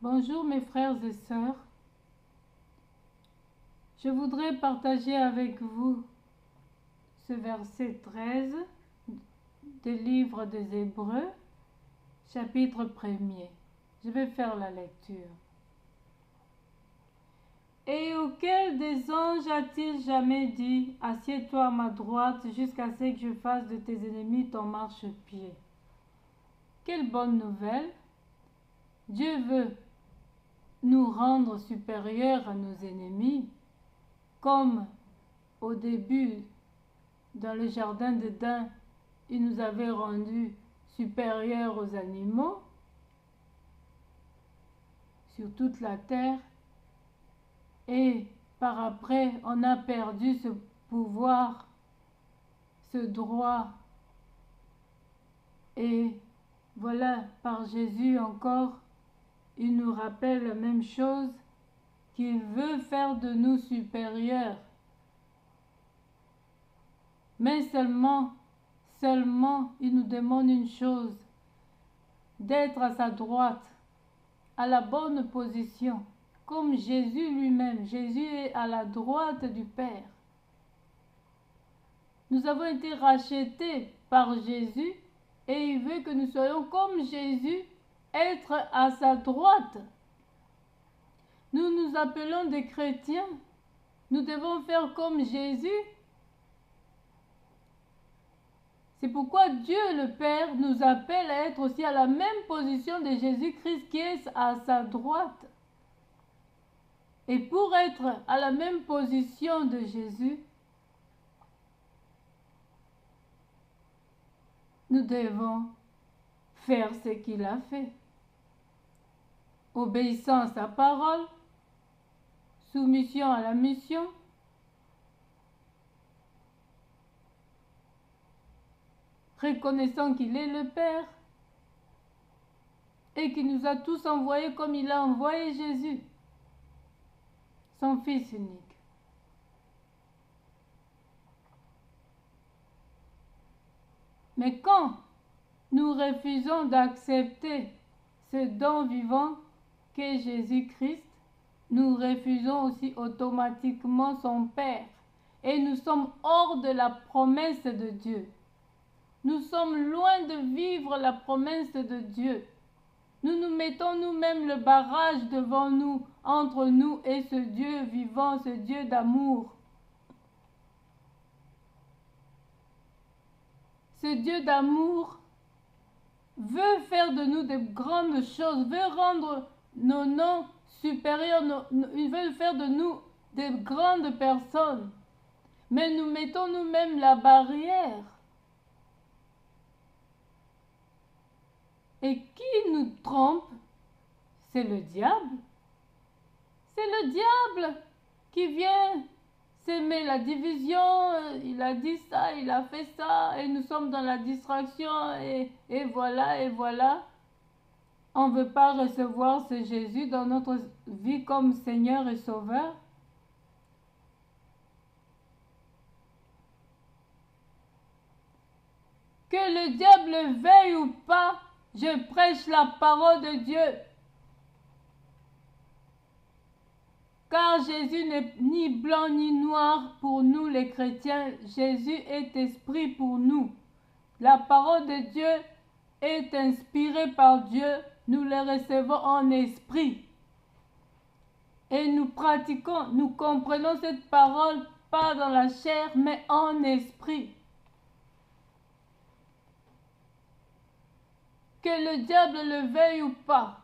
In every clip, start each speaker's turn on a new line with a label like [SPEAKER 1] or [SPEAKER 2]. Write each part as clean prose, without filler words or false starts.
[SPEAKER 1] Bonjour mes frères et sœurs, je voudrais partager avec vous ce verset 13 du livre des Hébreux, chapitre 1er. Je vais faire la lecture. Et auquel des anges a-t-il jamais dit, assieds-toi à ma droite jusqu'à ce que je fasse de tes ennemis ton marchepied? Quelle bonne nouvelle! Dieu veut nous rendre supérieurs à nos ennemis, comme au début, dans le jardin d'Éden, il nous avait rendus supérieurs aux animaux sur toute la terre. Et par après, on a perdu ce pouvoir, ce droit. Et voilà, par Jésus encore, il nous rappelle la même chose, qu'il veut faire de nous supérieurs. Mais seulement, il nous demande une chose, d'être à sa droite, à la bonne position, comme Jésus lui-même. Jésus est à la droite du Père. Nous avons été rachetés par Jésus et il veut que nous soyons comme Jésus, être à sa droite. Nous nous appelons des chrétiens. Nous devons faire comme Jésus. C'est pourquoi Dieu le Père nous appelle à être aussi à la même position de Jésus-Christ qui est à sa droite. Et pour être à la même position de Jésus, nous devons faire ce qu'il a fait. Obéissant à sa parole, soumission à la mission, reconnaissant qu'il est le Père et qu'il nous a tous envoyés comme il a envoyé Jésus, son Fils unique. Mais quand nous refusons d'accepter ce don vivant qu'est Jésus-Christ, nous refusons aussi automatiquement son Père et nous sommes hors de la promesse de Dieu. Nous sommes loin de vivre la promesse de Dieu. Nous nous mettons nous-mêmes le barrage devant nous, entre nous et ce Dieu vivant, ce Dieu d'amour. Ce Dieu d'amour veut faire de nous de grandes choses, veut rendre nos noms supérieurs, il veut faire de nous de grandes personnes. Mais nous mettons nous-mêmes la barrière. Et qui nous trompe? C'est le diable. C'est le diable qui vient s'aimer la division. Il a dit ça, il a fait ça, et nous sommes dans la distraction, et voilà, et voilà. On ne veut pas recevoir ce Jésus dans notre vie comme Seigneur et Sauveur. Que le diable veuille ou pas, je prêche la parole de Dieu. Car Jésus n'est ni blanc ni noir pour nous les chrétiens. Jésus est esprit pour nous. La parole de Dieu est inspirée par Dieu. Nous le recevons en esprit. Et nous pratiquons, nous comprenons cette parole pas dans la chair mais en esprit. Que le diable le veuille ou pas.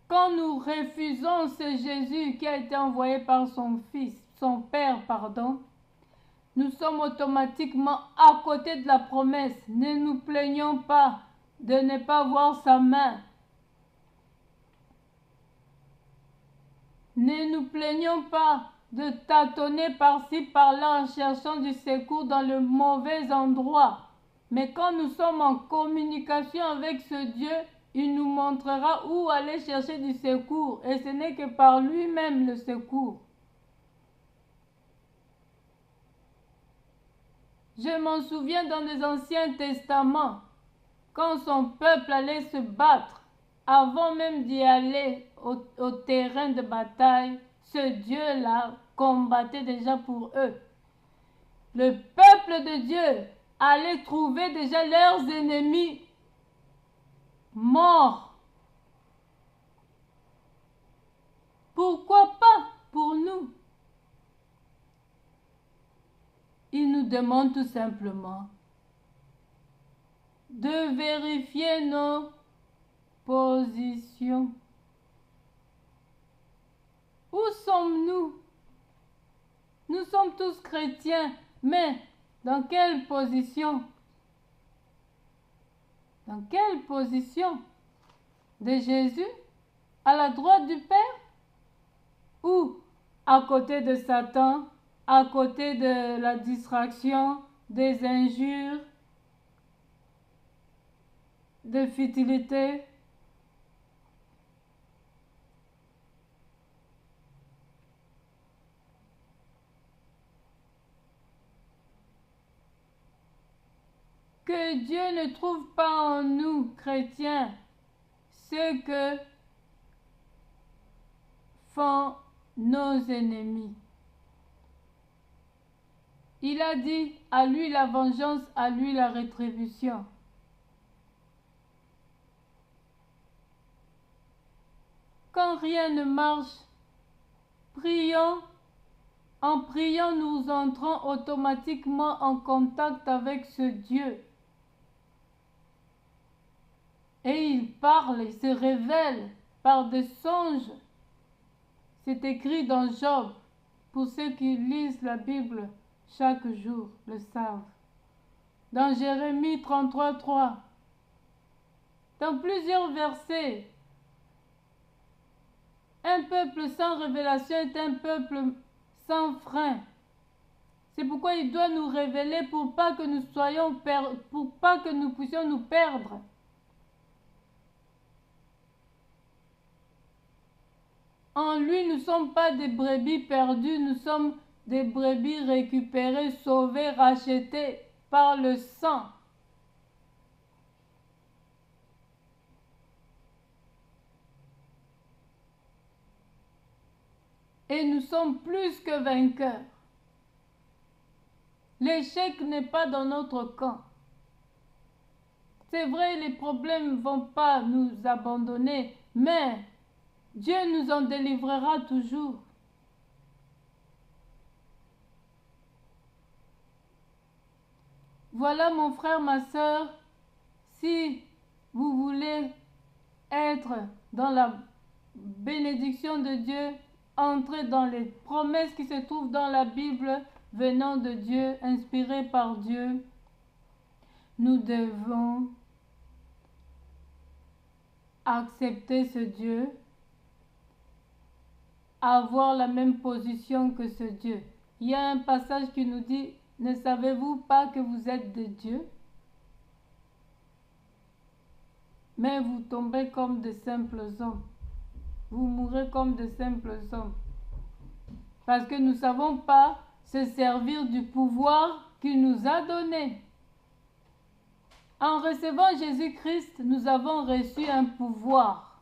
[SPEAKER 1] Quand nous refusons ce Jésus qui a été envoyé par son Fils, son Père, pardon, nous sommes automatiquement à côté de la promesse. Ne nous plaignons pas de ne pas voir sa main. Ne nous plaignons pas de tâtonner par-ci, par-là en cherchant du secours dans le mauvais endroit. Mais quand nous sommes en communication avec ce Dieu, il nous montrera où aller chercher du secours. Et ce n'est que par lui-même le secours. Je m'en souviens dans les Anciens Testaments. quand son peuple allait se battre, avant même d'y aller au terrain de bataille, ce Dieu-là combattait déjà pour eux. Le peuple de Dieu allait trouver déjà leurs ennemis morts. Pourquoi pas pour nous? Il nous demande tout simplement de vérifier nos positions. Où sommes-nous? Nous sommes tous chrétiens, mais dans quelle position? Dans quelle position? De Jésus? À la droite du Père? Ou à côté de Satan? À côté de la distraction, des injures, de futilité? Que Dieu ne trouve pas en nous, chrétiens, ce que font nos ennemis. Il a dit, à lui la vengeance, à lui la rétribution. Quand rien ne marche, prions. En priant, nous entrons automatiquement en contact avec ce Dieu. Et il parle, il se révèle par des songes. C'est écrit dans Job, pour ceux qui lisent la Bible chaque jour, le savent. Dans Jérémie 33:3, dans plusieurs versets, un peuple sans révélation est un peuple sans frein. C'est pourquoi il doit nous révéler pour pas que nous puissions nous perdre. En lui, nous ne sommes pas des brebis perdues, nous sommes des brebis récupérées, sauvées, rachetées par le sang. Et nous sommes plus que vainqueurs. L'échec n'est pas dans notre camp. C'est vrai, les problèmes ne vont pas nous abandonner, mais Dieu nous en délivrera toujours. Voilà, mon frère, ma sœur, si vous voulez être dans la bénédiction de Dieu, entrez dans les promesses qui se trouvent dans la Bible venant de Dieu, inspirées par Dieu. Nous devons accepter ce Dieu, avoir la même position que ce Dieu. Il y a un passage qui nous dit, ne savez-vous pas que vous êtes de Dieu? Mais vous tombez comme de simples hommes. Vous mourrez comme de simples hommes. Parce que nous ne savons pas se servir du pouvoir qu'il nous a donné. En recevant Jésus-Christ, nous avons reçu un pouvoir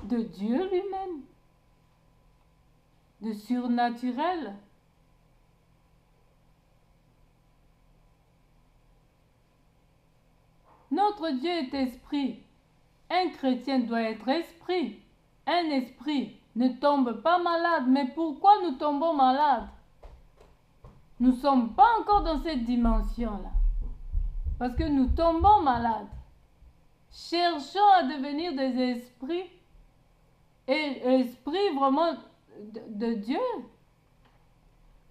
[SPEAKER 1] de Dieu lui-même, de surnaturel. Notre Dieu est esprit. Un chrétien doit être esprit. Un esprit ne tombe pas malade. Mais pourquoi nous tombons malades? Nous ne sommes pas encore dans cette dimension-là. Parce que nous tombons malades. Cherchons à devenir des esprits. Et esprits vraiment de Dieu.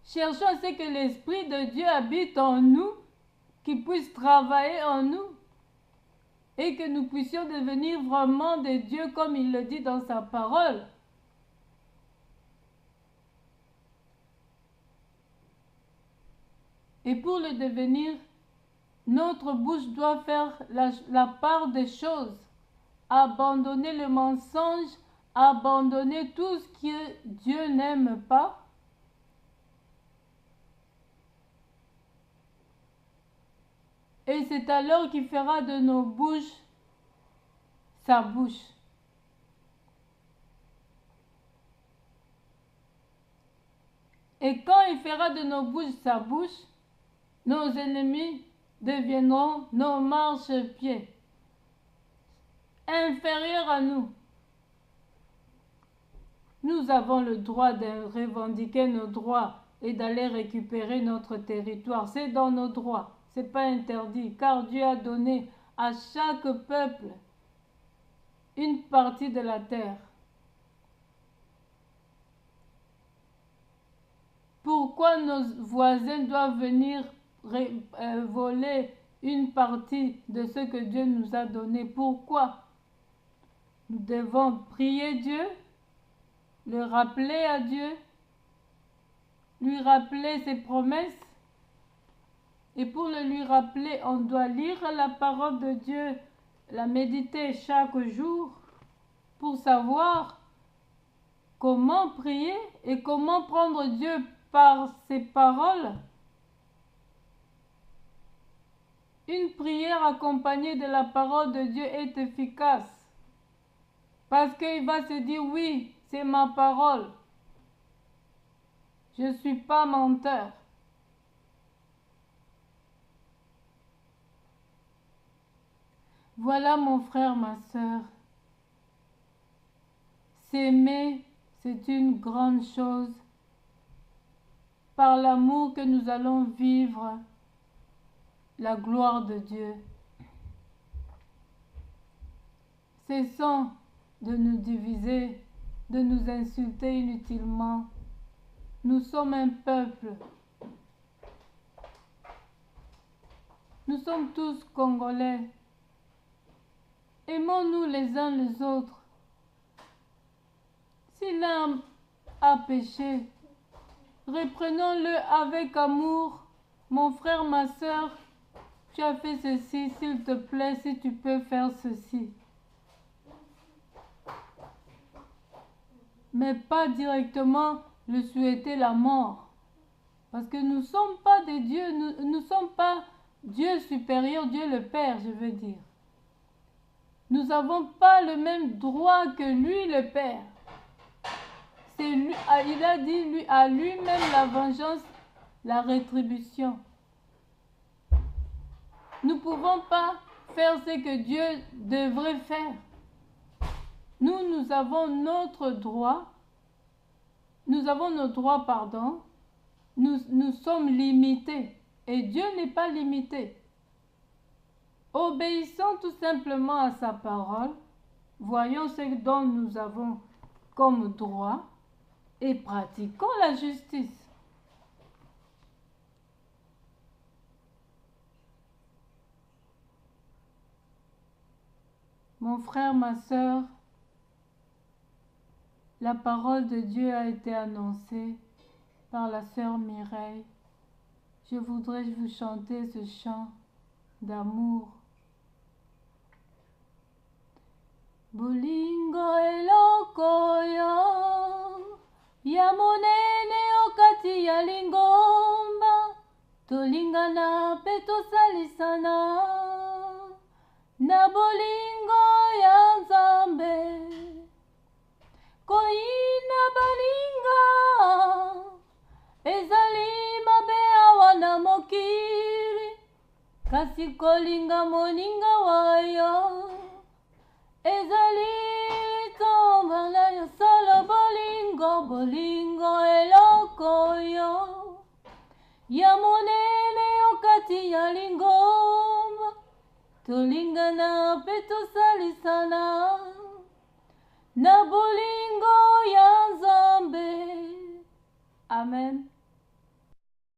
[SPEAKER 1] Cherchons à ce que l'Esprit de Dieu habite en nous, qu'il puisse travailler en nous. Et que nous puissions devenir vraiment des dieux comme il le dit dans sa parole. Et pour le devenir, notre bouche doit faire la part des choses. Abandonner le mensonge, abandonner tout ce que Dieu n'aime pas. Et c'est alors qu'il fera de nos bouches sa bouche. Et quand il fera de nos bouches sa bouche, nos ennemis deviendront nos marchepieds, inférieurs à nous. Nous avons le droit de revendiquer nos droits et d'aller récupérer notre territoire. C'est dans nos droits. Ce n'est pas interdit, car Dieu a donné à chaque peuple une partie de la terre. Pourquoi nos voisins doivent venir voler une partie de ce que Dieu nous a donné? Pourquoi? Nous devons prier Dieu, le rappeler à Dieu, lui rappeler ses promesses. Et pour le lui rappeler, on doit lire la parole de Dieu, la méditer chaque jour pour savoir comment prier et comment prendre Dieu par ses paroles. Une prière accompagnée de la parole de Dieu est efficace parce qu'il va se dire oui, c'est ma parole. Je ne suis pas menteur. Voilà mon frère, ma sœur. S'aimer, c'est une grande chose. Par l'amour que nous allons vivre la gloire de Dieu. Cessons de nous diviser, de nous insulter inutilement. Nous sommes un peuple. Nous sommes tous Congolais. Aimons-nous les uns les autres. Si l'un a péché, reprenons-le avec amour. Mon frère, ma sœur, tu as fait ceci, s'il te plaît, si tu peux faire ceci. Mais pas directement lui souhaiter la mort. Parce que nous ne sommes pas des dieux, nous ne sommes pas Dieu supérieur, Dieu le Père, je veux dire. Nous n'avons pas le même droit que lui, le Père. C'est lui, il a dit à lui-même la vengeance, la rétribution. Nous ne pouvons pas faire ce que Dieu devrait faire. Nous avons notre droit. Nous avons nos droits, pardon. Nous sommes limités. Et Dieu n'est pas limité. Obéissons tout simplement à sa parole. Voyons ce dont nous avons comme droit et pratiquons la justice. Mon frère, ma sœur, la parole de Dieu a été annoncée par la sœur Mireille. Je voudrais vous chanter ce chant d'amour. Bolingo eloko ya monene okati ya lingomba, tolingana pe tosalisana na bolingo ya Nzambe. Koina balinga ezali mabe awa na mokili, kasi kolinga moninga wayo ezali litomba na yo solo. Bolingo eloko yo ya monene okati ya lingomba, tolingana pe tosalisana